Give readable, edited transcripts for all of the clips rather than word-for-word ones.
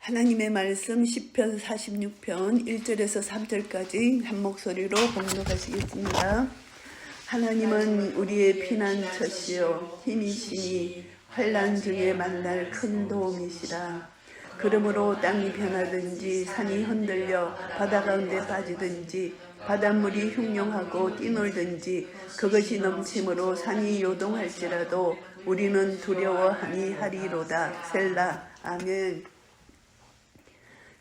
하나님의 말씀 시편 46편 1절에서 3절까지 한 목소리로 봉독하시겠습니다. 하나님은 우리의 피난처시요 힘이시니 환난 중에 만날 큰 도움이시라. 그러므로 땅이 변하든지 산이 흔들려 바다 가운데 빠지든지 바닷물이 흉용하고 뛰놀든지 그것이 넘침으로 산이 요동할지라도 우리는 두려워하니 하리로다. 셀라. 아멘.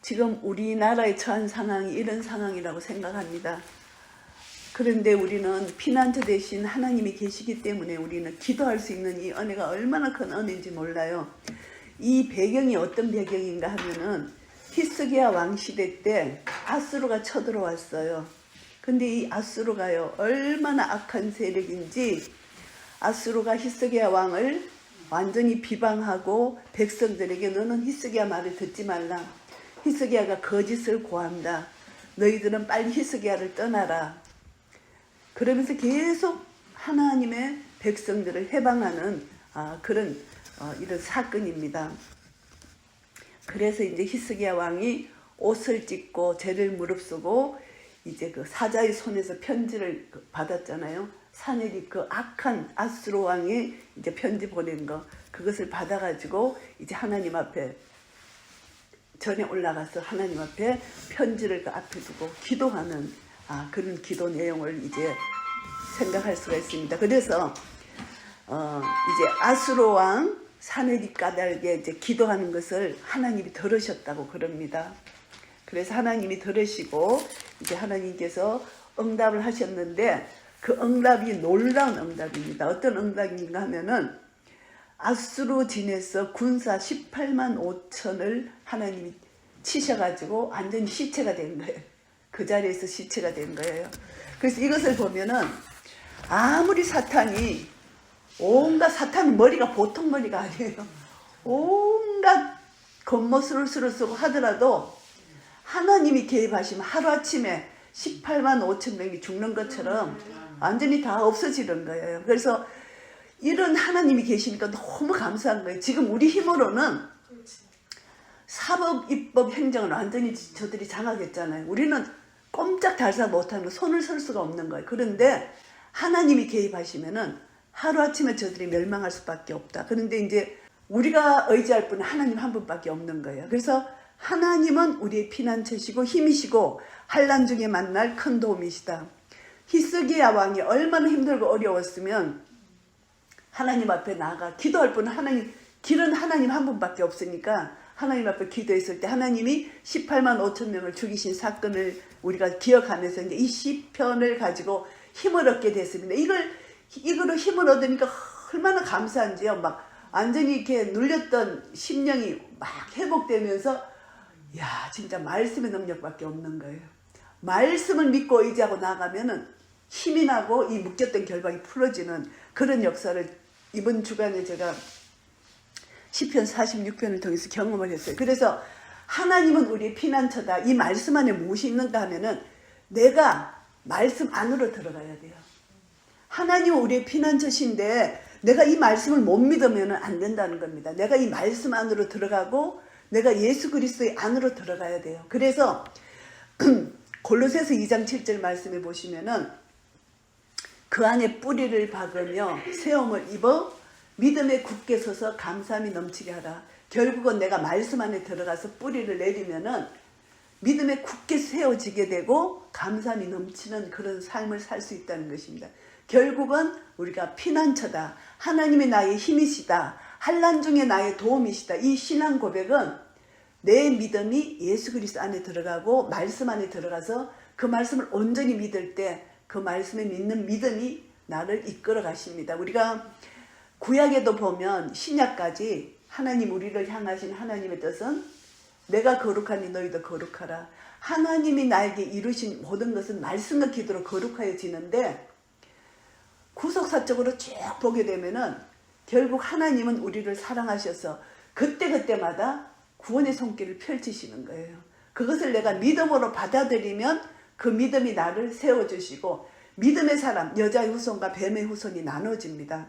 지금 우리나라에 처한 상황이 이런 상황이라고 생각합니다. 그런데 우리는 피난처 대신 하나님이 계시기 때문에 우리는 기도할 수 있는 이 은혜가 얼마나 큰 은혜인지 몰라요. 이 배경이 어떤 배경인가 하면은 히스기야 왕 시대 때 아수르가 쳐들어왔어요. 근데 이 아수르가요 얼마나 악한 세력인지 아수르가 히스기야 왕을 완전히 비방하고 백성들에게 너는 히스기야 말을 듣지 말라. 히스기야가 거짓을 고한다. 너희들은 빨리 히스기야를 떠나라. 그러면서 계속 하나님의 백성들을 해방하는 그런 이런 사건입니다. 그래서 이제 히스기야 왕이 옷을 찢고 죄를 무릅쓰고 이제 그 사자의 손에서 편지를 받았잖아요. 사내리 그 악한 아수르 왕이 이제 편지 보낸 거 그것을 받아가지고 이제 하나님 앞에 전에 올라가서 하나님 앞에 편지를 그 앞에 두고 기도하는 그런 기도 내용을 이제 생각할 수가 있습니다. 그래서 이제 아수르 왕 사내립 까닭에 이제 기도하는 것을 하나님이 들으셨다고 그럽니다. 그래서 하나님이 들으시고 이제 하나님께서 응답을 하셨는데 그 응답이 놀라운 응답입니다. 어떤 응답인가 하면은 아수르 진에서 군사 18만 5천을 하나님이 치셔가지고 완전히 시체가 된 거예요. 그 자리에서 시체가 된 거예요. 그래서 이것을 보면은 아무리 사탄이 사탄 머리가 보통 머리가 아니에요. 온갖 겉멋을 쓰고 하더라도 하나님이 개입하시면 하루아침에 18만 5천 명이 죽는 것처럼 완전히 다 없어지는 거예요. 그래서 이런 하나님이 계시니까 너무 감사한 거예요. 지금 우리 힘으로는 사법, 입법, 행정을 완전히 저들이 장악했잖아요. 우리는 꼼짝 달싹 못하는 거, 손을 쓸 수가 없는 거예요. 그런데 하나님이 개입하시면은 하루아침에 저들이 멸망할 수밖에 없다. 그런데 이제 우리가 의지할 분은 하나님 한 분밖에 없는 거예요. 그래서 하나님은 우리의 피난처시고 힘이시고 환난 중에 만날 큰 도움이시다. 히스기야 왕이 얼마나 힘들고 어려웠으면 하나님 앞에 나아가 기도할 분은 길은 하나님 한 분밖에 없으니까 하나님 앞에 기도했을 때 하나님이 18만 5천 명을 죽이신 사건을 우리가 기억하면서 이제 이 시편을 가지고 힘을 얻게 됐습니다. 이거로 힘을 얻으니까 얼마나 감사한지요. 막 완전히 이렇게 눌렸던 심령이 막 회복되면서 야 진짜 말씀의 능력밖에 없는 거예요. 말씀을 믿고 의지하고 나가면은 힘이 나고 이 묶였던 결박이 풀어지는 그런 역사를 이번 주간에 제가 시편 46편을 통해서 경험을 했어요. 그래서 하나님은 우리의 피난처다. 이 말씀 안에 무엇이 있는가 하면은 내가 말씀 안으로 들어가야 돼요. 하나님은 우리의 피난처신데 내가 이 말씀을 못 믿으면 안 된다는 겁니다. 내가 이 말씀 안으로 들어가고 내가 예수 그리스도의 안으로 들어가야 돼요. 그래서 골로새서 2장 7절 말씀에 보시면은 그 안에 뿌리를 박으며 세움을 입어 믿음에 굳게 서서 감사함이 넘치게 하라. 결국은 내가 말씀 안에 들어가서 뿌리를 내리면은 믿음에 굳게 세워지게 되고 감사함이 넘치는 그런 삶을 살 수 있다는 것입니다. 결국은 우리가 피난처다. 하나님이 나의 힘이시다. 환난 중에 나의 도움이시다. 이 신앙 고백은 내 믿음이 예수 그리스도 안에 들어가고 말씀 안에 들어가서 그 말씀을 온전히 믿을 때 그 말씀에 믿는 믿음이 나를 이끌어 가십니다. 우리가 구약에도 보면 신약까지 하나님 우리를 향하신 하나님의 뜻은 내가 거룩하니 너희도 거룩하라. 하나님이 나에게 이루신 모든 것은 말씀과 기도로 거룩하여지는데 구속사적으로 쭉 보게 되면은 결국 하나님은 우리를 사랑하셔서 그때그때마다 구원의 손길을 펼치시는 거예요. 그것을 내가 믿음으로 받아들이면 그 믿음이 나를 세워주시고 믿음의 사람, 여자의 후손과 뱀의 후손이 나눠집니다.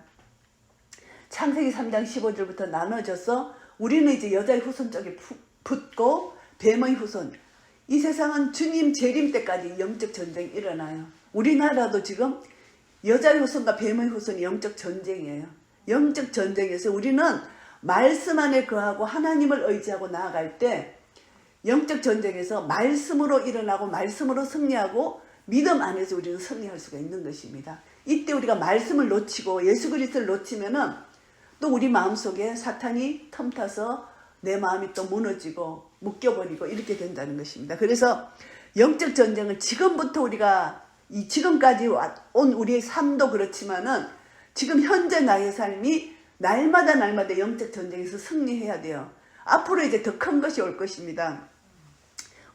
창세기 3장 15절부터 나눠져서 우리는 이제 여자의 후손 쪽에 붙고 뱀의 후손. 이 세상은 주님 재림 때까지 영적 전쟁이 일어나요. 우리나라도 지금 여자의 후손과 뱀의 후손이 영적 전쟁이에요. 영적 전쟁에서 우리는 말씀 안에 거하고 하나님을 의지하고 나아갈 때 영적 전쟁에서 말씀으로 일어나고 말씀으로 승리하고 믿음 안에서 우리는 승리할 수가 있는 것입니다. 이때 우리가 말씀을 놓치고 예수 그리스도를 놓치면은 또 우리 마음속에 사탄이 틈타서 내 마음이 또 무너지고 묶여버리고 이렇게 된다는 것입니다. 그래서 영적 전쟁을 지금부터 우리가 지금까지 온 우리의 삶도 그렇지만은 지금 현재 나의 삶이 날마다 영적 전쟁에서 승리해야 돼요. 앞으로 이제 더 큰 것이 올 것입니다.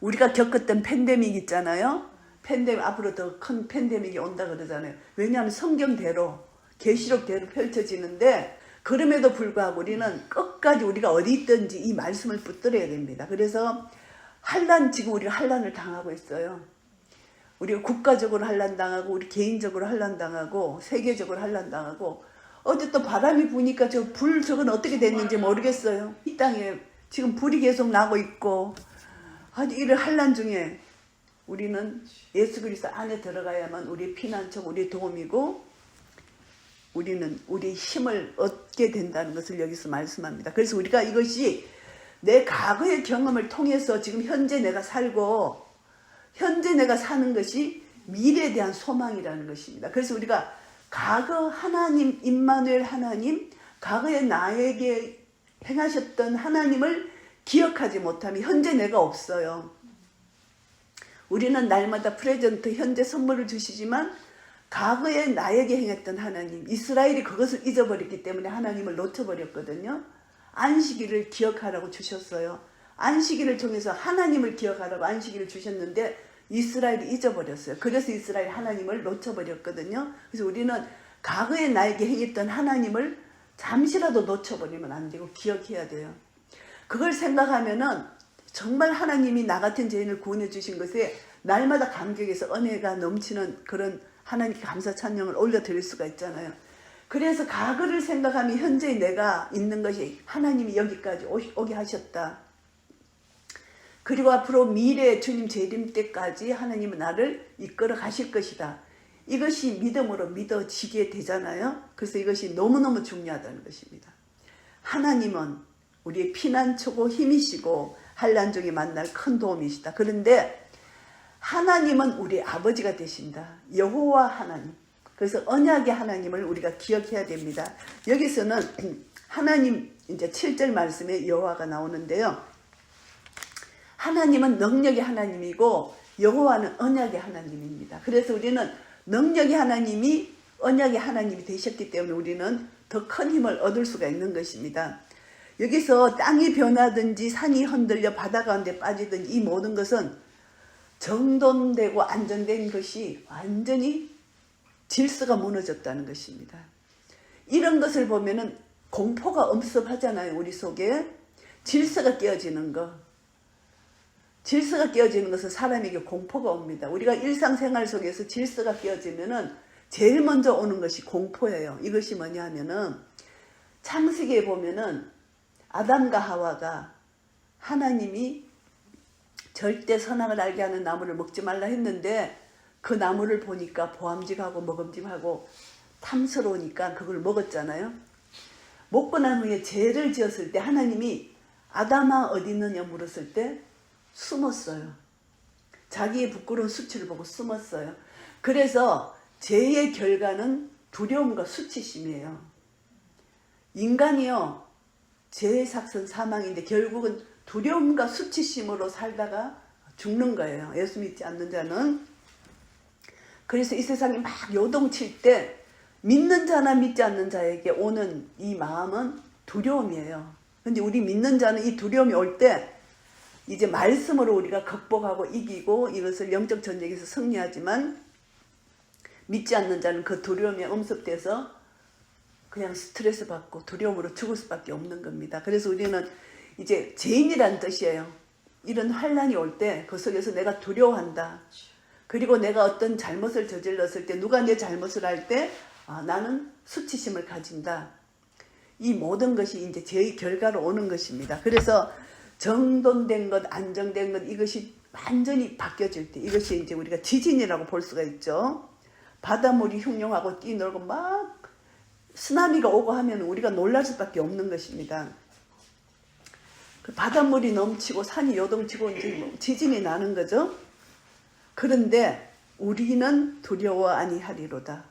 우리가 겪었던 팬데믹 있잖아요. 팬데믹, 앞으로 더 큰 팬데믹이 온다 그러잖아요. 왜냐하면 성경대로 계시록대로 펼쳐지는데 그럼에도 불구하고 우리는 끝까지 우리가 어디 있든지 이 말씀을 붙들어야 됩니다. 그래서 지금 우리가 환난을 당하고 있어요. 우리가 국가적으로 환난 당하고 우리 개인적으로 환난 당하고 세계적으로 환난 당하고 어제 또 바람이 부니까 저건 어떻게 됐는지 모르겠어요. 이 땅에 지금 불이 계속 나고 있고 아주 이런 환난 중에 우리는 예수 그리스도 안에 들어가야만 우리의 피난처, 우리의 도움이고 우리는 우리의 힘을 얻게 된다는 것을 여기서 말씀합니다. 그래서 우리가 이것이 내 과거의 경험을 통해서 지금 현재 내가 살고 현재 내가 사는 것이 미래에 대한 소망이라는 것입니다. 그래서 우리가 과거 하나님, 임마누엘 하나님, 과거에 나에게 행하셨던 하나님을 기억하지 못하면 현재 내가 없어요. 우리는 날마다 프레젠트, 현재 선물을 주시지만 과거에 나에게 행했던 하나님, 이스라엘이 그것을 잊어버렸기 때문에 하나님을 놓쳐버렸거든요. 안식일을 기억하라고 주셨어요. 안식일을 통해서 하나님을 기억하라고 안식일을 주셨는데 이스라엘이 잊어버렸어요. 그래서 이스라엘 하나님을 놓쳐버렸거든요. 그래서 우리는 과거에 나에게 행했던 하나님을 잠시라도 놓쳐버리면 안 되고 기억해야 돼요. 그걸 생각하면은 정말 하나님이 나 같은 죄인을 구원해 주신 것에 날마다 감격에서 은혜가 넘치는 그런 하나님께 감사 찬양을 올려드릴 수가 있잖아요. 그래서 과거를 생각하면 현재 내가 있는 것이 하나님이 여기까지 오게 하셨다. 그리고 앞으로 미래 주님 재림 때까지 하나님은 나를 이끌어 가실 것이다. 이것이 믿음으로 믿어지게 되잖아요. 그래서 이것이 너무너무 중요하다는 것입니다. 하나님은 우리의 피난처고 힘이시고 환난 중에 만날 큰 도움이시다. 그런데 하나님은 우리 아버지가 되신다. 여호와 하나님. 그래서 언약의 하나님을 우리가 기억해야 됩니다. 여기서는 하나님 이제 7절 말씀에 여호와가 나오는데요. 하나님은 능력의 하나님이고 여호와는 언약의 하나님입니다. 그래서 우리는 능력의 하나님이 언약의 하나님이 되셨기 때문에 우리는 더 큰 힘을 얻을 수가 있는 것입니다. 여기서 땅이 변하든지 산이 흔들려 바다 가운데 빠지든지 이 모든 것은 정돈되고 안전된 것이 완전히 질서가 무너졌다는 것입니다. 이런 것을 보면은 공포가 엄습하잖아요. 우리 속에 질서가 깨어지는 것. 질서가 깨어지는 것은 사람에게 공포가 옵니다. 우리가 일상생활 속에서 질서가 깨어지면은 제일 먼저 오는 것이 공포예요. 이것이 뭐냐 하면은 창세기에 보면은 아담과 하와가 하나님이 절대 선악을 알게 하는 나무를 먹지 말라 했는데 그 나무를 보니까 보암직하고 먹음직하고 탐스러우니까 그걸 먹었잖아요. 먹고 난 후에 죄를 지었을 때 하나님이 아담아 어디 있느냐 물었을 때 숨었어요. 자기의 부끄러운 수치를 보고 숨었어요. 그래서 죄의 결과는 두려움과 수치심이에요. 인간이요, 죄의 삭선 사망인데 결국은 두려움과 수치심으로 살다가 죽는 거예요. 예수 믿지 않는 자는. 그래서 이 세상이 막 요동칠 때 믿는 자나 믿지 않는 자에게 오는 이 마음은 두려움이에요. 근데 우리 믿는 자는 이 두려움이 올 때 이제 말씀으로 우리가 극복하고 이기고 이것을 영적 전쟁에서 승리하지만 믿지 않는 자는 그 두려움에 엄습돼서 그냥 스트레스 받고 두려움으로 죽을 수밖에 없는 겁니다. 그래서 우리는 이제 죄인이란 뜻이에요. 이런 환난이 올 때 그 속에서 내가 두려워한다. 그리고 내가 어떤 잘못을 저질렀을 때 누가 내 잘못을 할 때 나는 수치심을 가진다. 이 모든 것이 이제 죄의 결과로 오는 것입니다. 그래서 정돈된 것, 안정된 것, 이것이 완전히 바뀌어질 때, 이것이 이제 우리가 지진이라고 볼 수가 있죠. 바닷물이 흉룡하고 뛰놀고 막 쓰나미가 오고 하면 우리가 놀랄 수밖에 없는 것입니다. 그 바닷물이 넘치고 산이 요동치고 이제 뭐 지진이 나는 거죠. 그런데 우리는 두려워 아니하리로다.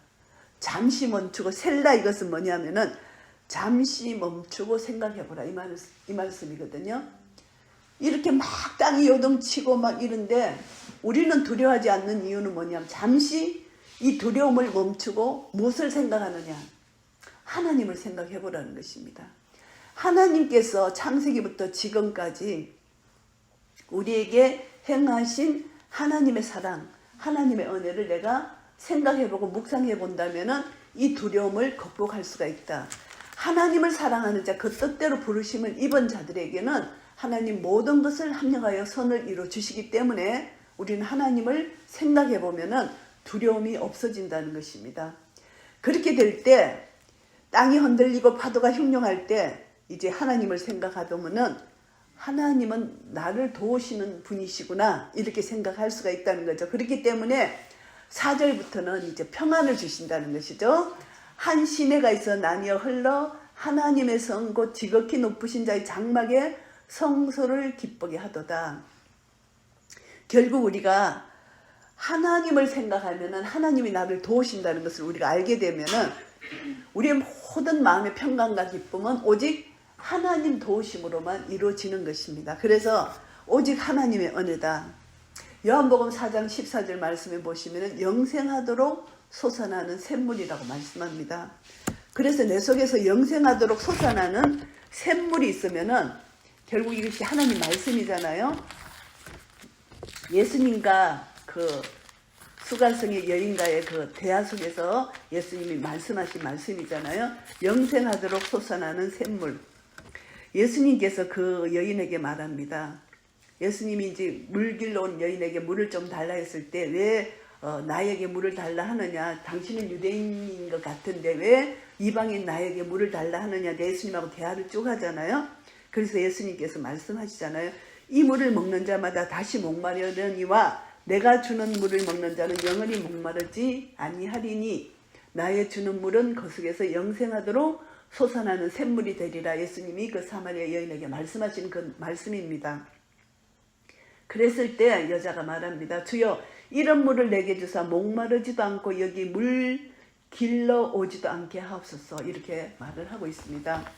잠시 멈추고, 셀라, 이것은 뭐냐면은 잠시 멈추고 생각해보라, 이 말씀이거든요. 이렇게 막 땅이 요동치고 막 이런데 우리는 두려워하지 않는 이유는 뭐냐면, 잠시 이 두려움을 멈추고 무엇을 생각하느냐, 하나님을 생각해보라는 것입니다. 하나님께서 창세기부터 지금까지 우리에게 행하신 하나님의 사랑, 하나님의 은혜를 내가 생각해보고 묵상해본다면 이 두려움을 극복할 수가 있다. 하나님을 사랑하는 자, 그 뜻대로 부르심을 입은 자들에게는 하나님 모든 것을 합력하여 선을 이루어주시기 때문에 우리는 하나님을 생각해보면 두려움이 없어진다는 것입니다. 그렇게 될 때, 땅이 흔들리고 파도가 흉룡할 때 이제 하나님을 생각하면 하나님은 나를 도우시는 분이시구나, 이렇게 생각할 수가 있다는 거죠. 그렇기 때문에 4절부터는 이제 평안을 주신다는 것이죠. 한 시내가 있어 나뉘어 흘러 하나님의 성 곧 지극히 높으신 자의 장막에 성소를 기쁘게 하도다. 결국 우리가 하나님을 생각하면 하나님이 나를 도우신다는 것을 우리가 알게 되면 우리의 모든 마음의 평강과 기쁨은 오직 하나님 도우심으로만 이루어지는 것입니다. 그래서 오직 하나님의 은혜다. 요한복음 4장 14절 말씀에 보시면 영생하도록 솟아나는 샘물이라고 말씀합니다. 그래서 내 속에서 영생하도록 솟아나는 샘물이 있으면은 결국 이것이 하나님 말씀이잖아요. 예수님과 그 수갈성의 여인과의 그 대화 속에서 예수님이 말씀하신 말씀이잖아요. 영생하도록 솟아나는 샘물. 예수님께서 그 여인에게 말합니다. 예수님이 이제 물 길러 온 여인에게 물을 좀 달라 했을 때 왜 나에게 물을 달라 하느냐, 당신은 유대인인 것 같은데 왜 이방인 나에게 물을 달라 하느냐, 예수님하고 대화를 쭉 하잖아요. 그래서 예수님께서 말씀하시잖아요. 이 물을 먹는 자마다 다시 목마르려니와 내가 주는 물을 먹는 자는 영원히 목마르지 아니하리니 나의 주는 물은 그 속에서 영생하도록 솟아나는 샘물이 되리라. 예수님이 그 사마리아 여인에게 말씀하신 그 말씀입니다. 그랬을 때 여자가 말합니다. 주여, 이런 물을 내게 주사 목마르지도 않고 여기 물 길러 오지도 않게 하옵소서, 이렇게 말을 하고 있습니다.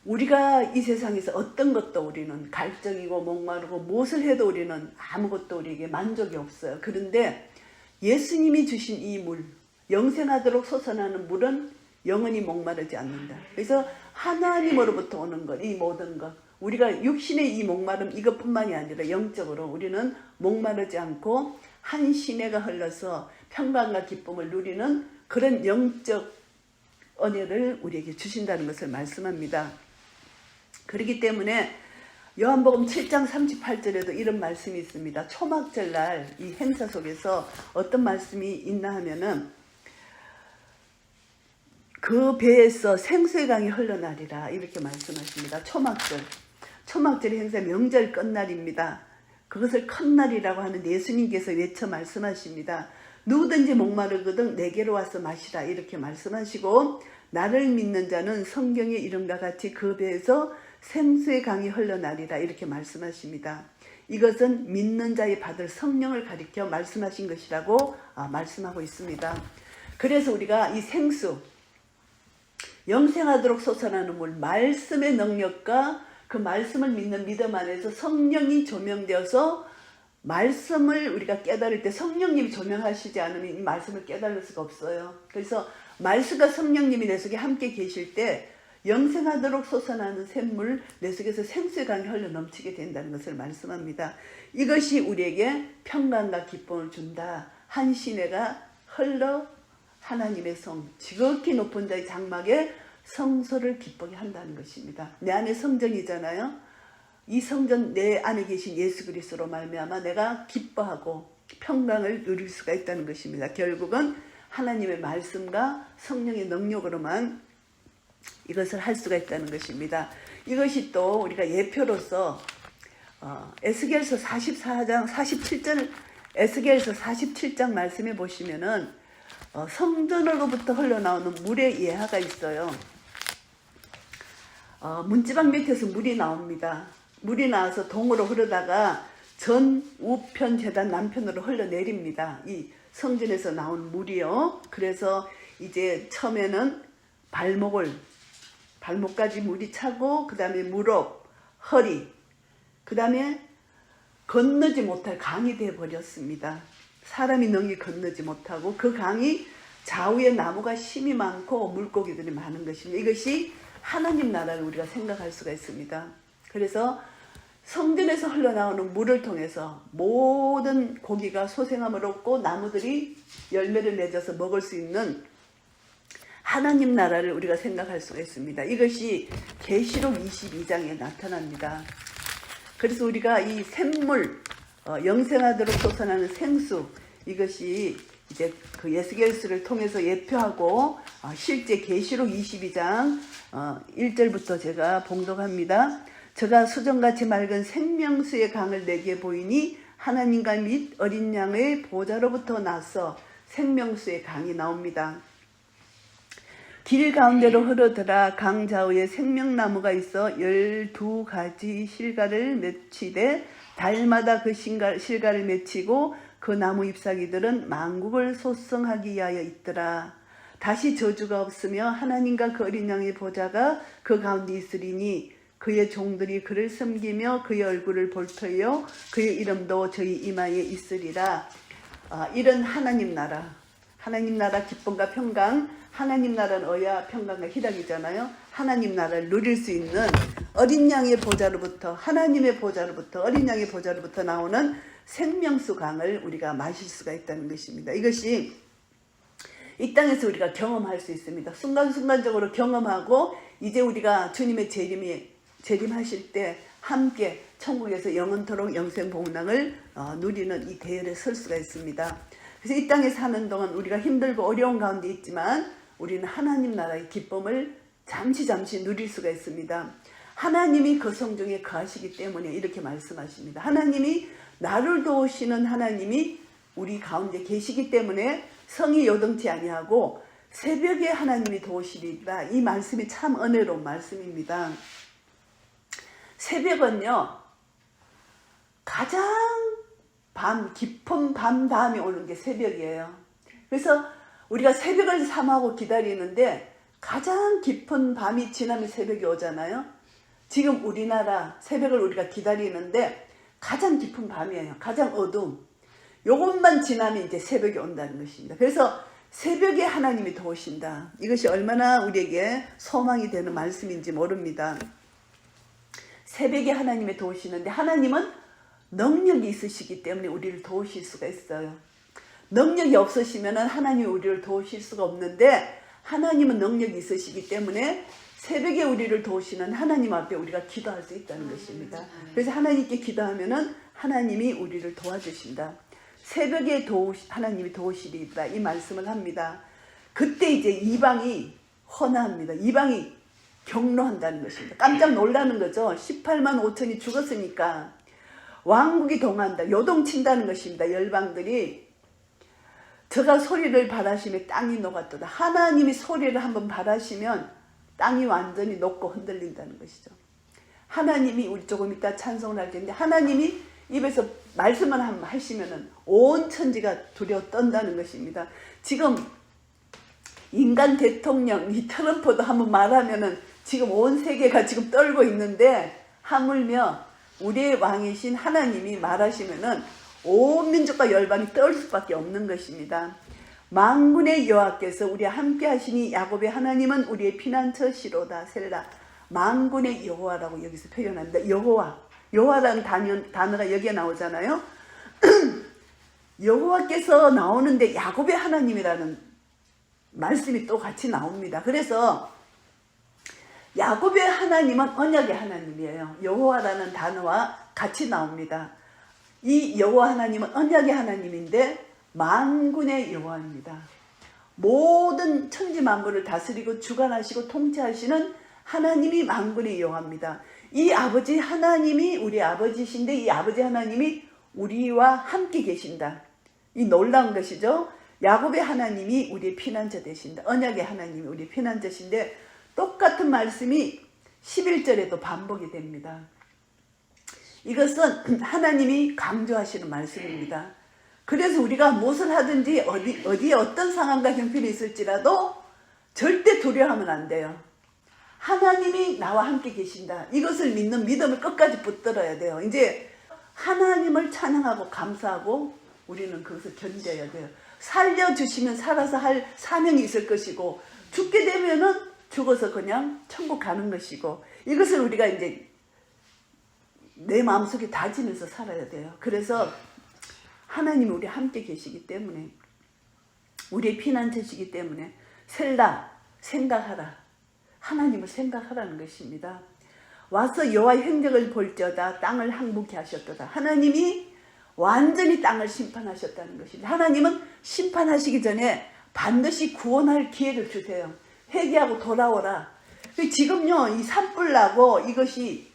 우리가 이 세상에서 어떤 것도 우리는 갈증이고 목마르고 무엇을 해도 우리는 아무것도 우리에게 만족이 없어요. 그런데 예수님이 주신 이 물, 영생하도록 솟아나는 물은 영원히 목마르지 않는다. 그래서 하나님으로부터 오는 것, 이 모든 것, 우리가 육신의 이 목마름 이것뿐만이 아니라 영적으로 우리는 목마르지 않고 한 시내가 흘러서 평강과 기쁨을 누리는 그런 영적 은혜를 우리에게 주신다는 것을 말씀합니다. 그렇기 때문에 요한복음 7장 38절에도 이런 말씀이 있습니다. 초막절날 이 행사 속에서 어떤 말씀이 있나 하면은 그 배에서 생수의 강이 흘러나리라, 이렇게 말씀하십니다. 초막절 행사 명절 끝날입니다. 그것을 큰 날이라고 하는 예수님께서 외쳐 말씀하십니다. 누구든지 목마르거든 내게로 와서 마시라, 이렇게 말씀하시고 나를 믿는 자는 성경의 이름과 같이 그 배에서 생수의 강이 흘러나리라, 이렇게 말씀하십니다. 이것은 믿는 자의 받을 성령을 가리켜 말씀하신 것이라고 말씀하고 있습니다. 그래서 우리가 이 생수, 영생하도록 솟아나는 물, 말씀의 능력과 그 말씀을 믿는 믿음 안에서 성령이 조명되어서 말씀을 우리가 깨달을 때 성령님이 조명하시지 않으면 이 말씀을 깨달을 수가 없어요. 그래서 말씀과 성령님이 내 속에 함께 계실 때 영생하도록 솟아나는 샘물, 내 속에서 생수의 강이 흘러 넘치게 된다는 것을 말씀합니다. 이것이 우리에게 평강과 기쁨을 준다. 한 시내가 흘러 하나님의 성, 지극히 높은 자의 장막에 성소를 기쁘게 한다는 것입니다. 내 안에 성전이잖아요. 이 성전, 내 안에 계신 예수 그리스도로 말미암아 내가 기뻐하고 평강을 누릴 수가 있다는 것입니다. 결국은 하나님의 말씀과 성령의 능력으로만 이것을 할 수가 있다는 것입니다. 이것이 또 우리가 예표로서 에스겔서 44장 47절 에스겔서 47장 말씀해 보시면은 성전으로부터 흘러나오는 물의 예화가 있어요. 문지방 밑에서 물이 나옵니다. 물이 나와서 동으로 흐르다가 전 우편 제단 남편으로 흘러내립니다. 이 성전에서 나온 물이요. 그래서 이제 처음에는 발목까지 물이 차고, 그 다음에 무릎, 허리, 그 다음에 건너지 못할 강이 되어버렸습니다. 사람이 능히 건너지 못하고, 그 강이 좌우에 나무가 심이 많고 물고기들이 많은 것입니다. 이것이 하나님 나라를 우리가 생각할 수가 있습니다. 그래서 성전에서 흘러나오는 물을 통해서 모든 고기가 소생함을 얻고 나무들이 열매를 맺어서 먹을 수 있는 하나님 나라를 우리가 생각할 수가 있습니다. 이것이 계시록 22장에 나타납니다. 그래서 우리가 이 샘물, 영생하도록 솟아나는 생수, 이것이 이제 그 에스겔서를 통해서 예표하고 실제 계시록 22장 1절부터 제가 봉독합니다. 저가 수정같이 맑은 생명수의 강을 내게 보이니 하나님과 및 어린 양의 보좌로부터 나서 생명수의 강이 나옵니다. 길 가운데로 흐르더라. 강 좌우에 생명나무가 있어 12가지 실과를 맺히되 달마다 그 실과를 맺히고 그 나무 잎사귀들은 만국을 소성하기 위하여 있더라. 다시 저주가 없으며 하나님과 그 어린 양의 보좌가 그 가운데 있으리니 그의 종들이 그를 섬기며 그의 얼굴을 볼 터이요 그의 이름도 저희 이마에 있으리라. 이런 하나님 나라 기쁨과 평강, 하나님 나라는 어야 평강과 희락이잖아요. 하나님 나라를 누릴 수 있는 어린 양의 보좌로부터, 하나님의 보좌로부터, 어린 양의 보좌로부터 나오는 생명수 강을 우리가 마실 수가 있다는 것입니다. 이것이 이 땅에서 우리가 경험할 수 있습니다. 순간순간적으로 경험하고, 이제 우리가 주님의 재림하실 때 함께 천국에서 영원토록 영생복락을 누리는 이 대열에 설 수가 있습니다. 그래서 이 땅에 사는 동안 우리가 힘들고 어려운 가운데 있지만 우리는 하나님 나라의 기쁨을 잠시 누릴 수가 있습니다. 하나님이 그 성중에 거하시기 때문에 이렇게 말씀하십니다. 하나님이 나를 도우시는 하나님이 우리 가운데 계시기 때문에 성이 요동치 아니하고 새벽에 하나님이 도우시리라. 이 말씀이 참 은혜로운 말씀입니다. 새벽은요, 가장 깊은 밤 다음에 오는 게 새벽이에요. 그래서 우리가 새벽을 삼하고 기다리는데 가장 깊은 밤이 지나면 새벽이 오잖아요. 지금 우리나라 새벽을 우리가 기다리는데 가장 깊은 밤이에요. 가장 어두움. 요것만 지나면 이제 새벽이 온다는 것입니다. 그래서 새벽에 하나님이 도우신다. 이것이 얼마나 우리에게 소망이 되는 말씀인지 모릅니다. 새벽에 하나님이 도우시는데 하나님은 능력이 있으시기 때문에 우리를 도우실 수가 있어요. 능력이 없으시면 하나님이 우리를 도우실 수가 없는데, 하나님은 능력이 있으시기 때문에 새벽에 우리를 도우시는 하나님 앞에 우리가 기도할 수 있다는 것입니다. 그래서 하나님께 기도하면 하나님이 우리를 도와주신다. 새벽에 하나님이 도우시리라, 이 말씀을 합니다. 그때 이제 이방이 헌화합니다. 이방이 경로한다는 것입니다. 깜짝 놀라는 거죠. 18만 5천이 죽었으니까 왕국이 동한다, 요동친다는 것입니다. 열방들이. 저가 소리를 발하시며 땅이 녹았도다. 하나님이 소리를 한번 발하시면 땅이 완전히 녹고 흔들린다는 것이죠. 하나님이, 우리 조금 이따 찬송을 할 텐데, 하나님이 입에서 말씀만 한번 하시면은 온 천지가 두려워 떤다는 것입니다. 지금 인간 대통령 이 트럼프도 한번 말하면은 지금 온 세계가 지금 떨고 있는데, 하물며 우리의 왕이신 하나님이 말하시면은 온 민족과 열방이 떨 수밖에 없는 것입니다. 만군의 여호와께서 우리와 함께 하시니 야곱의 하나님은 우리의 피난처시로다. 셀라. 만군의 여호와라고 여기서 표현합니다. 여호와라는 단어가 여기에 나오잖아요. 여호와께서 나오는데 야곱의 하나님이라는 말씀이 또 같이 나옵니다. 그래서 야곱의 하나님은 언약의 하나님이에요. 여호와라는 단어와 같이 나옵니다. 이 여호와 하나님은 언약의 하나님인데 만군의 여호와입니다. 모든 천지 만물을 다스리고 주관하시고 통치하시는 하나님이 만군의 여호와입니다. 이 아버지 하나님이 우리 아버지신데 이 아버지 하나님이 우리와 함께 계신다. 이 놀라운 것이죠. 야곱의 하나님이 우리의 피난처 되신다. 언약의 하나님이 우리의 피난처신데 똑같은 말씀이 11절에도 반복이 됩니다. 이것은 하나님이 강조하시는 말씀입니다. 그래서 우리가 무엇을 하든지 어디에 어떤 상황과 형편이 있을지라도 절대 두려워하면 안 돼요. 하나님이 나와 함께 계신다. 이것을 믿는 믿음을 끝까지 붙들어야 돼요. 이제 하나님을 찬양하고 감사하고 우리는 그것을 견뎌야 돼요. 살려주시면 살아서 할 사명이 있을 것이고 죽게 되면은 죽어서 그냥 천국 가는 것이고 이것을 우리가 이제 내 마음속에 다지면서 살아야 돼요. 그래서 하나님이 우리 함께 계시기 때문에 우리의 피난처시기 때문에 셀라 생각하라. 하나님을 생각하라는 것입니다. 와서 여호와의 행적을 볼지어다 땅을 항복케 하셨도다. 하나님이 완전히 땅을 심판하셨다는 것입니다. 하나님은 심판하시기 전에 반드시 구원할 기회를 주세요. 회개하고 돌아오라. 지금요 이 산불 나고 이것이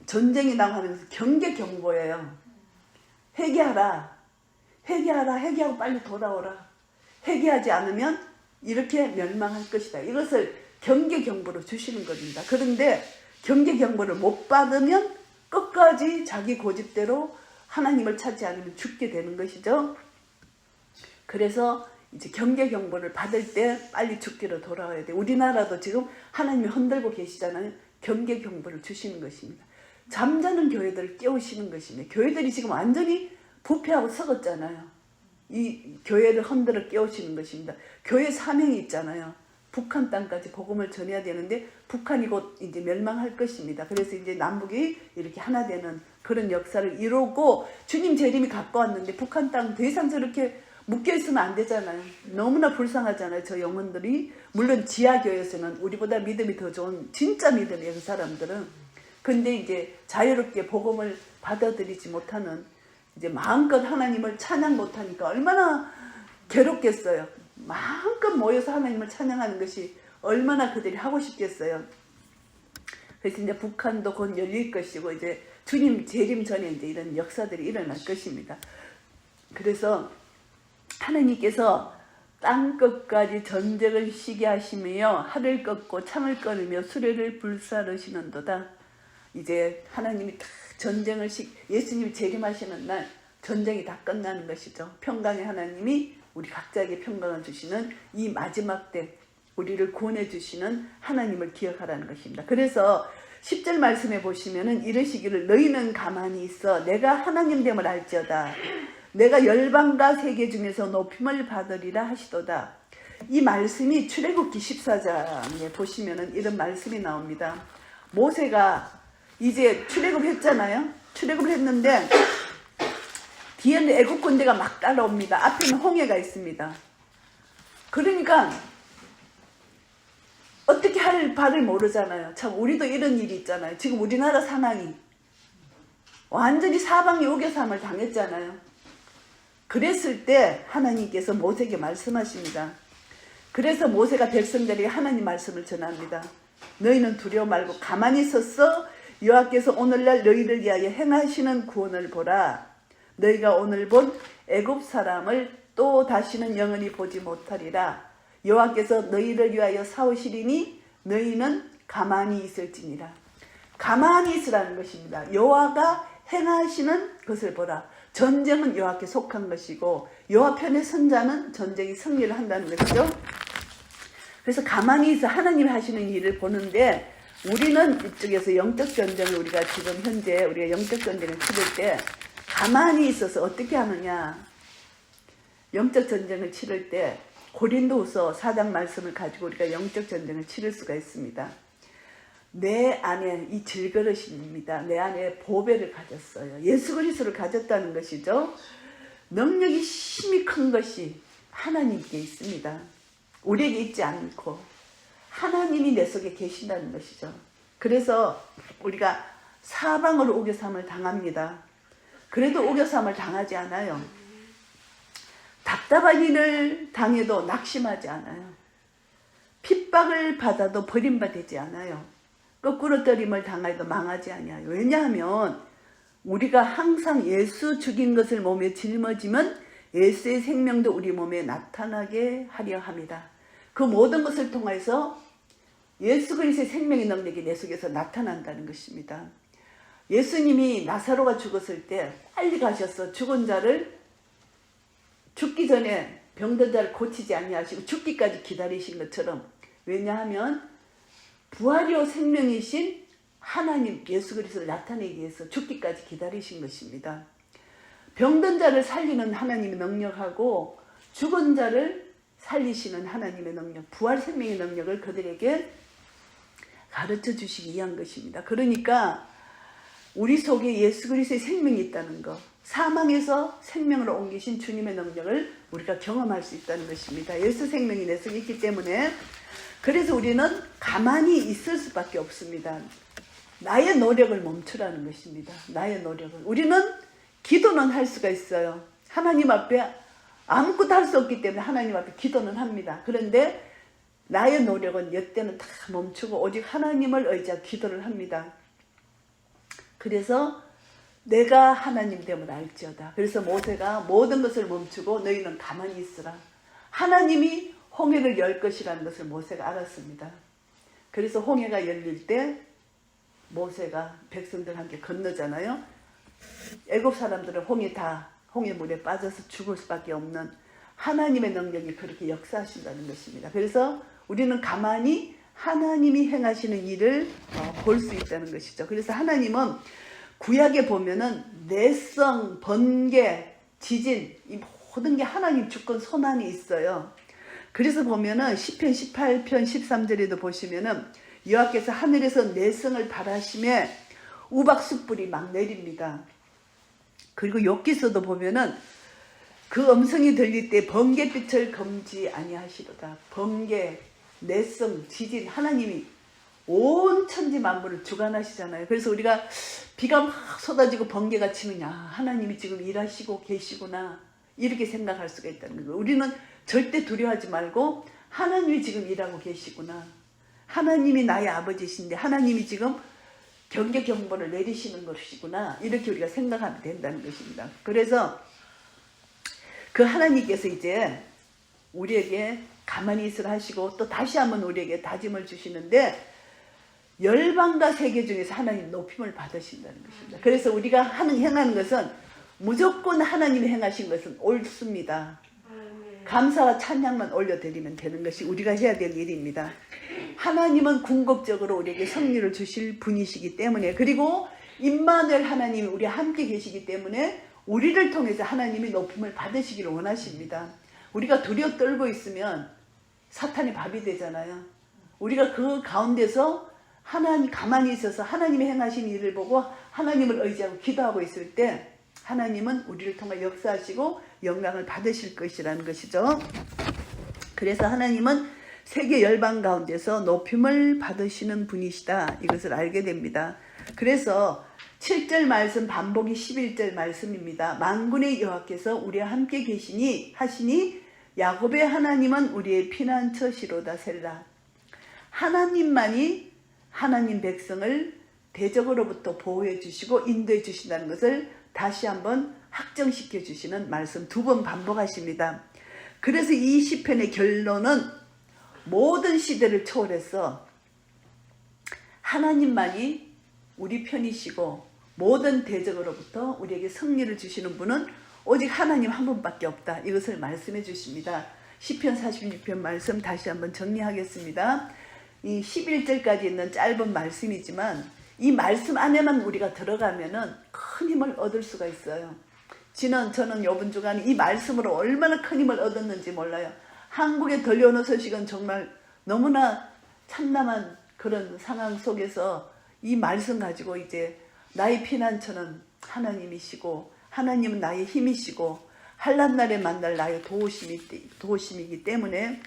전쟁이 나고 하는 것은 경계 경보예요. 회개하라. 회개하라. 회개하고 빨리 돌아오라. 회개하지 않으면 이렇게 멸망할 것이다. 이것을 경계 경보로 주시는 겁니다. 그런데 경계 경보를 못 받으면 끝까지 자기 고집대로 하나님을 찾지 않으면 죽게 되는 것이죠. 그래서 이제 경계 경보를 받을 때 빨리 죽기로 돌아와야 돼. 우리나라도 지금 하나님이 흔들고 계시잖아요. 경계 경보를 주시는 것입니다. 잠자는 교회들을 깨우시는 것입니다. 교회들이 지금 완전히 부패하고 썩었잖아요. 이 교회를 흔들어 깨우시는 것입니다. 교회 사명이 있잖아요. 북한 땅까지 복음을 전해야 되는데 북한이 곧 이제 멸망할 것입니다. 그래서 이제 남북이 이렇게 하나 되는 그런 역사를 이루고 주님 재림이 가까웠는데 북한 땅 더 이상 저렇게 묶여 있으면 안 되잖아요. 너무나 불쌍하잖아요. 저 영혼들이. 물론 지하교회에서는 우리보다 믿음이 더 좋은 진짜 믿음이에요. 그 사람들은. 근데 이제 자유롭게 복음을 받아들이지 못하는 이제 마음껏 하나님을 찬양 못하니까 얼마나 괴롭겠어요. 마음껏 모여서 하나님을 찬양하는 것이 얼마나 그들이 하고 싶겠어요. 그래서 이제 북한도 곧 열릴 것이고 이제 주님 재림 전에 이제 이런 역사들이 일어날 것입니다. 그래서 하나님께서 땅 끝까지 전쟁을 시게 하시며 하늘 꺾고 창을 끊으며 수레를 불사르시는도다. 이제 하나님이 다 전쟁을 예수님이 재림하시는 날 전쟁이 다 끝나는 것이죠. 평강의 하나님이 우리 각자에게 평강을 주시는 이 마지막 때 우리를 구원해 주시는 하나님을 기억하라는 것입니다. 그래서 10절 말씀에 보시면은 이르시기를 너희는 가만히 있어 내가 하나님 됨을 알지어다. 내가 열방과 세계 중에서 높임을 받으리라 하시도다. 이 말씀이 출애굽기 14장에 보시면은 이런 말씀이 나옵니다. 모세가 이제 출애굽했잖아요. 출애굽을 했는데 뒤에는 애국 군대가 막 따라옵니다. 앞에는 홍해가 있습니다. 그러니까 어떻게 할 바를 모르잖아요. 참 우리도 이런 일이 있잖아요. 지금 우리나라 상황이 완전히 사방이 우겨삼을 당했잖아요. 그랬을 때 하나님께서 모세에게 말씀하십니다. 그래서 모세가 백성들에게 하나님 말씀을 전합니다. 너희는 두려워 말고 가만히 서서 여호와께서 오늘날 너희를 위하여 행하시는 구원을 보라. 너희가 오늘 본 애굽 사람을 또 다시는 영원히 보지 못하리라. 여호와께서 너희를 위하여 싸우시리니 너희는 가만히 있을지니라. 가만히 있으라는 것입니다. 여호와가 행하시는 것을 보라. 전쟁은 여호와께 속한 것이고 여호와 편에 선 자는 전쟁이 승리를 한다는 것이죠. 그래서 가만히 있어 하나님이 하시는 일을 보는데 우리는 이쪽에서 영적 전쟁을 우리가 지금 현재 우리가 영적 전쟁을 치를 때 가만히 있어서 어떻게 하느냐. 영적 전쟁을 치를 때 고린도후서 4장 말씀을 가지고 우리가 영적 전쟁을 치를 수가 있습니다. 내 안에 이 질그릇입니다. 내 안에 보배를 가졌어요. 예수 그리스도를 가졌다는 것이죠. 능력이 힘이 큰 것이 하나님께 있습니다. 우리에게 있지 않고 하나님이 내 속에 계신다는 것이죠. 그래서 우리가 사방으로 우겨삼을 당합니다. 그래도 우겨삼을 당하지 않아요. 답답한 일을 당해도 낙심하지 않아요. 핍박을 받아도 버림받지 않아요. 거꾸로 떨림을 당하여도 망하지 아니하요. 왜냐하면 우리가 항상 예수 죽인 것을 몸에 짊어지면 예수의 생명도 우리 몸에 나타나게 하려 합니다. 그 모든 것을 통해서 예수 그리스도의 생명의 능력이 내 속에서 나타난다는 것입니다. 예수님이 나사로가 죽었을 때 빨리 가셔서 죽은 자를 죽기 전에 병든 자를 고치지 아니하시고 죽기까지 기다리신 것처럼, 왜냐하면 부활이요 생명이신 하나님 예수 그리스도를 나타내기 위해서 죽기까지 기다리신 것입니다. 병든 자를 살리는 하나님의 능력하고 죽은 자를 살리시는 하나님의 능력, 부활 생명의 능력을 그들에게 가르쳐 주시기 위한 것입니다. 그러니까 우리 속에 예수 그리스도의 생명이 있다는 것, 사망에서 생명으로 옮기신 주님의 능력을 우리가 경험할 수 있다는 것입니다. 예수 생명이 내 속에 있기 때문에, 그래서 우리는 가만히 있을 수밖에 없습니다. 나의 노력을 멈추라는 것입니다. 나의 노력을. 우리는 기도는 할 수가 있어요. 하나님 앞에 아무것도 할 수 없기 때문에 하나님 앞에 기도는 합니다. 그런데 나의 노력은 이때는 다 멈추고 오직 하나님을 의지하고 기도를 합니다. 그래서 내가 하나님 됨을 알지어다. 그래서 모세가 모든 것을 멈추고 너희는 가만히 있으라. 하나님이 홍해를 열 것이라는 것을 모세가 알았습니다. 그래서 홍해가 열릴 때 모세가 백성들과 함께 건너잖아요. 애굽 사람들은 홍해 물에 빠져서 죽을 수밖에 없는 하나님의 능력이 그렇게 역사하신다는 것입니다. 그래서 우리는 가만히 하나님이 행하시는 일을 볼 수 있다는 것이죠. 그래서 하나님은 구약에 보면은 내성, 번개, 지진, 이 모든 게 하나님 주권 손안에 있어요. 그래서 보면은 시편 18편 13절에도 보시면은 여호와께서 하늘에서 내성을 발하심에 우박숫불이 막 내립니다. 그리고 욥기서도 보면은 그 음성이 들릴 때 번개빛을 금지 아니하시도다. 번개, 내성, 지진, 하나님이 온 천지 만물을 주관하시잖아요. 그래서 우리가 비가 막 쏟아지고 번개가 치면 하나님이 지금 일하시고 계시구나 이렇게 생각할 수가 있다는 거예요. 우리는 절대 두려워하지 말고 하나님이 지금 일하고 계시구나. 하나님이 나의 아버지신데 하나님이 지금 경계 경보를 내리시는 것이구나. 이렇게 우리가 생각하면 된다는 것입니다. 그래서 그 하나님께서 이제 우리에게 가만히 있으라 하시고 또 다시 한번 우리에게 다짐을 주시는데 열방과 세계 중에서 하나님 높임을 받으신다는 것입니다. 그래서 우리가 행하는 것은 무조건 하나님이 행하신 것은 옳습니다. 감사와 찬양만 올려드리면 되는 것이 우리가 해야 될 일입니다. 하나님은 궁극적으로 우리에게 승리를 주실 분이시기 때문에, 그리고 임마누엘 하나님이 우리와 함께 계시기 때문에 우리를 통해서 하나님이 높임을 받으시기를 원하십니다. 우리가 두려워 떨고 있으면 사탄이 밥이 되잖아요. 우리가 그 가운데서 하나님 가만히 있어서 하나님이 행하신 일을 보고 하나님을 의지하고 기도하고 있을 때 하나님은 우리를 통해 역사하시고 영광을 받으실 것이라는 것이죠. 그래서 하나님은 세계 열방 가운데서 높임을 받으시는 분이시다. 이것을 알게 됩니다. 그래서 7절 말씀 반복이 11절 말씀입니다. 만군의 여호와께서 우리와 함께 계시니 하시니 야곱의 하나님은 우리의 피난처시로다 셀라. 하나님만이 하나님 백성을 대적으로부터 보호해 주시고 인도해 주신다는 것을 다시 한번 확정시켜 주시는 말씀 두 번 반복하십니다. 그래서 이 시편의 결론은 모든 시대를 초월해서 하나님만이 우리 편이시고 모든 대적으로부터 우리에게 승리를 주시는 분은 오직 하나님 한 분밖에 없다. 이것을 말씀해 주십니다. 시편 46편 말씀 다시 한번 정리하겠습니다. 이 11절까지 있는 짧은 말씀이지만 이 말씀 안에만 우리가 들어가면은 큰 힘을 얻을 수가 있어요. 저는 이번 주간 이 말씀으로 얼마나 큰 힘을 얻었는지 몰라요. 한국에 들려오는 소식은 정말 너무나 참담한 그런 상황 속에서 이 말씀 가지고 이제 나의 피난처는 하나님이시고 하나님은 나의 힘이시고 환난 날에 만날 나의 도우심이기 때문에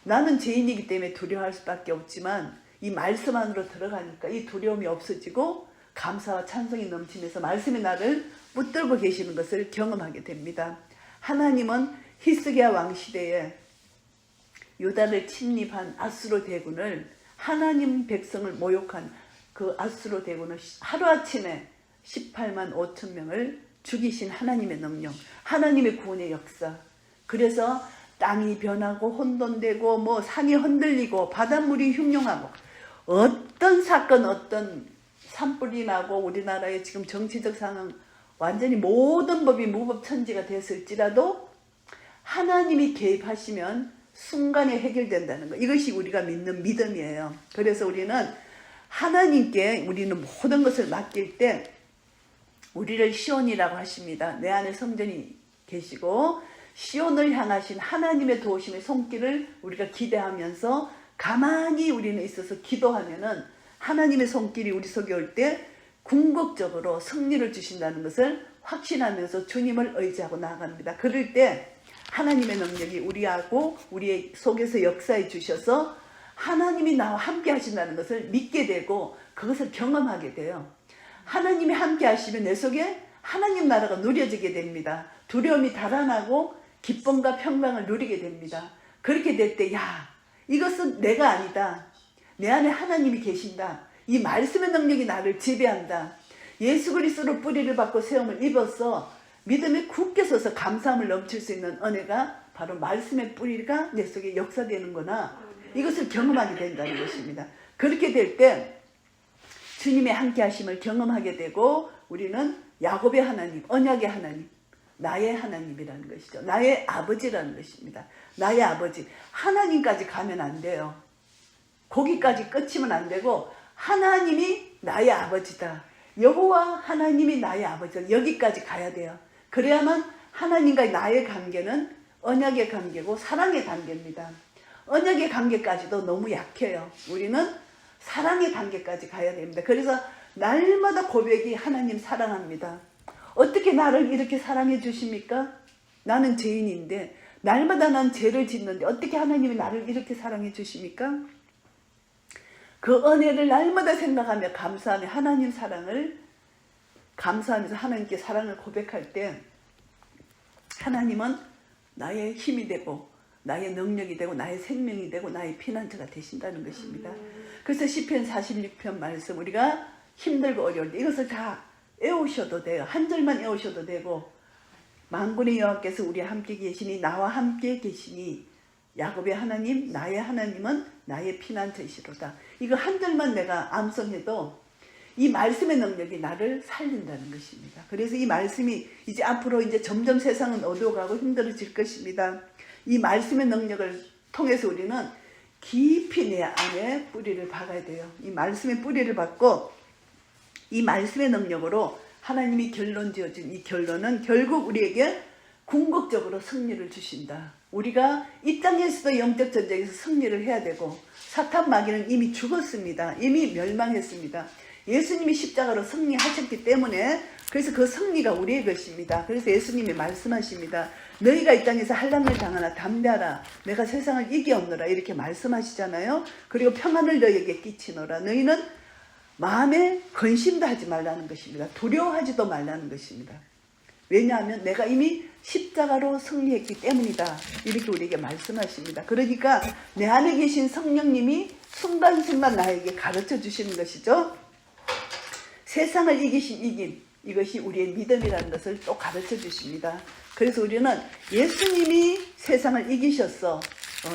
나는 죄인이기 때문에 두려워할 수밖에 없지만 이 말씀 안으로 들어가니까 이 두려움이 없어지고 감사와 찬송이 넘치면서 말씀이 나를 붙들고 계시는 것을 경험하게 됩니다. 하나님은 히스기야 왕 시대에 유다를 침입한 아수르 대군을, 하나님 백성을 모욕한 그 아수르 대군을 하루아침에 18만 5천 명을 죽이신 하나님의 능력, 하나님의 구원의 역사. 그래서 땅이 변하고 혼돈되고 뭐 산이 흔들리고 바닷물이 흉흉하고 어떤 사건, 어떤 산불이 나고 우리나라의 지금 정치적 상황 완전히 모든 법이 무법천지가 됐을지라도 하나님이 개입하시면 순간에 해결된다는 거. 이것이 우리가 믿는 믿음이에요. 그래서 우리는 하나님께 우리는 모든 것을 맡길 때 우리를 시온이라고 하십니다. 내 안에 성전이 계시고 시온을 향하신 하나님의 도우심의 손길을 우리가 기대하면서 가만히 우리는 있어서 기도하면은 하나님의 손길이 우리 속에 올 때 궁극적으로 승리를 주신다는 것을 확신하면서 주님을 의지하고 나아갑니다. 그럴 때 하나님의 능력이 우리하고 우리 속에서 역사해 주셔서 하나님이 나와 함께 하신다는 것을 믿게 되고 그것을 경험하게 돼요. 하나님이 함께 하시면 내 속에 하나님 나라가 누려지게 됩니다. 두려움이 달아나고 기쁨과 평강을 누리게 됩니다. 그렇게 될 때 야, 이것은 내가 아니다. 내 안에 하나님이 계신다. 이 말씀의 능력이 나를 지배한다. 예수 그리스도로 뿌리를 받고 세움을 입어서 믿음에 굳게 서서 감사함을 넘칠 수 있는 은혜가 바로 말씀의 뿌리가 내 속에 역사되는구나. 이것을 경험하게 된다는 것입니다. 그렇게 될 때 주님의 함께 하심을 경험하게 되고 우리는 야곱의 하나님, 언약의 하나님, 나의 하나님이라는 것이죠. 나의 아버지라는 것입니다. 나의 아버지. 하나님까지 가면 안 돼요. 거기까지 끝이면 안 되고 하나님이 나의 아버지다. 여호와 하나님이 나의 아버지다. 여기까지 가야 돼요. 그래야만 하나님과 나의 관계는 언약의 관계고 사랑의 관계입니다. 언약의 관계까지도 너무 약해요. 우리는 사랑의 단계까지 가야 됩니다. 그래서 날마다 고백이 하나님 사랑합니다. 어떻게 나를 이렇게 사랑해 주십니까? 나는 죄인인데 날마다 난 죄를 짓는데 어떻게 하나님이 나를 이렇게 사랑해 주십니까? 그 은혜를 날마다 생각하며 감사하며 하나님 사랑을 감사하면서 하나님께 사랑을 고백할 때 하나님은 나의 힘이 되고 나의 능력이 되고 나의 생명이 되고 나의 피난처가 되신다는 것입니다. 그래서 시편 46편 말씀 우리가 힘들고 어려울 때 이것을 다 외우셔도 돼요. 한 절만 외우셔도 되고 만군의 여호와께서 우리와 함께 계시니 나와 함께 계시니 야곱의 하나님 나의 하나님은 나의 피난처이시로다. 이거 한 절만 내가 암송해도 이 말씀의 능력이 나를 살린다는 것입니다. 그래서 이 말씀이 이제 앞으로 이제 점점 세상은 어두워가고 힘들어질 것입니다. 이 말씀의 능력을 통해서 우리는 깊이 내 안에 뿌리를 박아야 돼요. 이 말씀의 뿌리를 박고 이 말씀의 능력으로 하나님이 결론 지어준 이 결론은 결국 우리에게 궁극적으로 승리를 주신다. 우리가 이 땅에서도 영적 전쟁에서 승리를 해야 되고 사탄 마귀는 이미 죽었습니다. 이미 멸망했습니다. 예수님이 십자가로 승리하셨기 때문에 그래서 그 승리가 우리의 것입니다. 그래서 예수님이 말씀하십니다. 너희가 이 땅에서 환난을 당하나 담대하라. 내가 세상을 이기었노라. 이렇게 말씀하시잖아요. 그리고 평안을 너희에게 끼치노라. 너희는 마음에 근심도 하지 말라는 것입니다. 두려워하지도 말라는 것입니다. 왜냐하면 내가 이미 십자가로 승리했기 때문이다. 이렇게 우리에게 말씀하십니다. 그러니까 내 안에 계신 성령님이 순간순간 나에게 가르쳐 주시는 것이죠. 세상을 이기신 이김, 이것이 우리의 믿음이라는 것을 또 가르쳐 주십니다. 그래서 우리는 예수님이 세상을 이기셨어.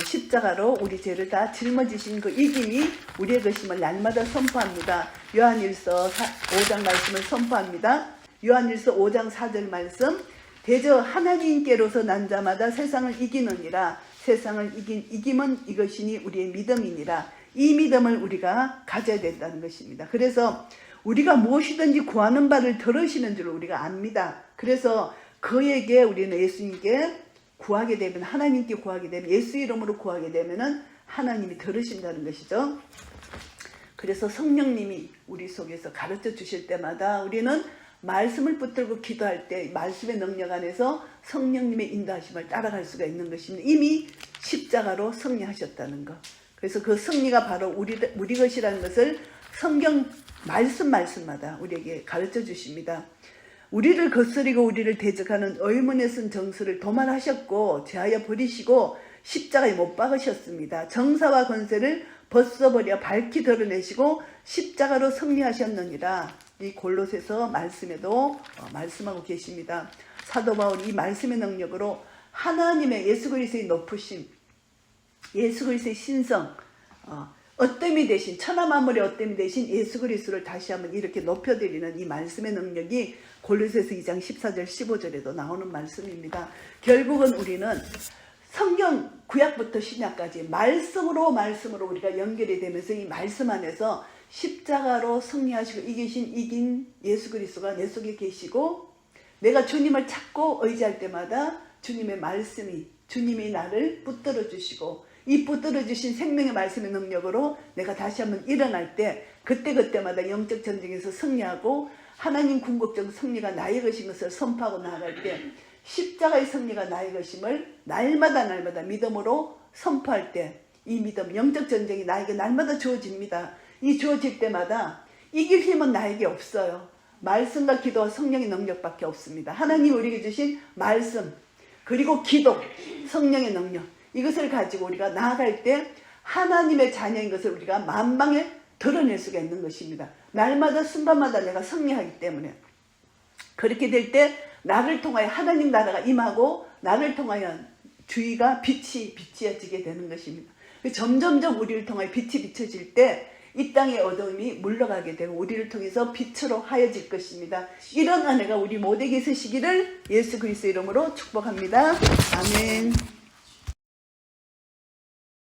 십자가로 우리 죄를 다 짊어지신 그 이김이 우리의 것임을 날마다 선포합니다. 요한일서 5장 말씀을 선포합니다. 요한일서 5장 4절 말씀 대저 하나님께로서 난 자마다 세상을 이기느니라. 세상을 이긴 이김은 이것이니 우리의 믿음이니라. 이 믿음을 우리가 가져야 된다는 것입니다. 그래서 우리가 무엇이든지 구하는 바를 들으시는 줄 우리가 압니다. 그래서 그에게 우리는 예수님께 구하게 되면 하나님께 구하게 되면 예수 이름으로 구하게 되면은 하나님이 들으신다는 것이죠. 그래서 성령님이 우리 속에서 가르쳐 주실 때마다 우리는 말씀을 붙들고 기도할 때 말씀의 능력 안에서 성령님의 인도하심을 따라갈 수가 있는 것입니다. 이미 십자가로 승리하셨다는 것. 그래서 그 승리가 바로 우리 것이라는 것을 성경 말씀마다 우리에게 가르쳐 주십니다. 우리를 거스리고 우리를 대적하는 의문에 쓴 정수를 도말하셨고 제하여 버리시고 십자가에 못 박으셨습니다. 정사와 권세를 벗어버려 밝히 드러내시고 십자가로 승리하셨느니라. 이 골로새서 말씀에도 말씀하고 계십니다. 사도 바울이 이 말씀의 능력으로 하나님의 예수 그리스도의 높으심, 예수 그리스도의 신성, 어뜸이 되신 천하 만물의 어뜸이 되신 예수 그리스도를 다시 한번 이렇게 높여드리는 이 말씀의 능력이 골로새서 2장 14절 15절에도 나오는 말씀입니다. 결국은 우리는 성경 구약부터 신약까지 말씀으로 우리가 연결이 되면서 이 말씀 안에서 십자가로 승리하시고 이긴 예수 그리스도가 내 속에 계시고, 내가 주님을 찾고 의지할 때마다 주님의 말씀이, 주님이 나를 붙들어 주시고, 이 붙들어 주신 생명의 말씀의 능력으로 내가 다시 한번 일어날 때 그때마다 영적 전쟁에서 승리하고 하나님 궁극적 승리가 나의 것인 것을 선포하고 나아갈 때, 십자가의 승리가 나의 것임을 날마다 믿음으로 선포할 때, 이 믿음, 영적 전쟁이 나에게 날마다 주어집니다. 이 주어질 때마다 이길 힘은 나에게 없어요. 말씀과 기도와 성령의 능력밖에 없습니다. 하나님 우리에게 주신 말씀, 그리고 기도, 성령의 능력, 이것을 가지고 우리가 나아갈 때 하나님의 자녀인 것을 우리가 만방에 드러낼 수가 있는 것입니다. 날마다 순간마다 내가 승리하기 때문에, 그렇게 될 때 나를 통하여 하나님 나라가 임하고 나를 통하여 주의가 빛이 비춰지게 되는 것입니다. 점점점 우리를 통하여 빛이 비춰질 때 이 땅의 어둠이 물러가게 되고 우리를 통해서 빛으로 하여질 것입니다. 이런 은혜가 우리 모두에게 있으시기를 예수 그리스도 이름으로 축복합니다. 아멘.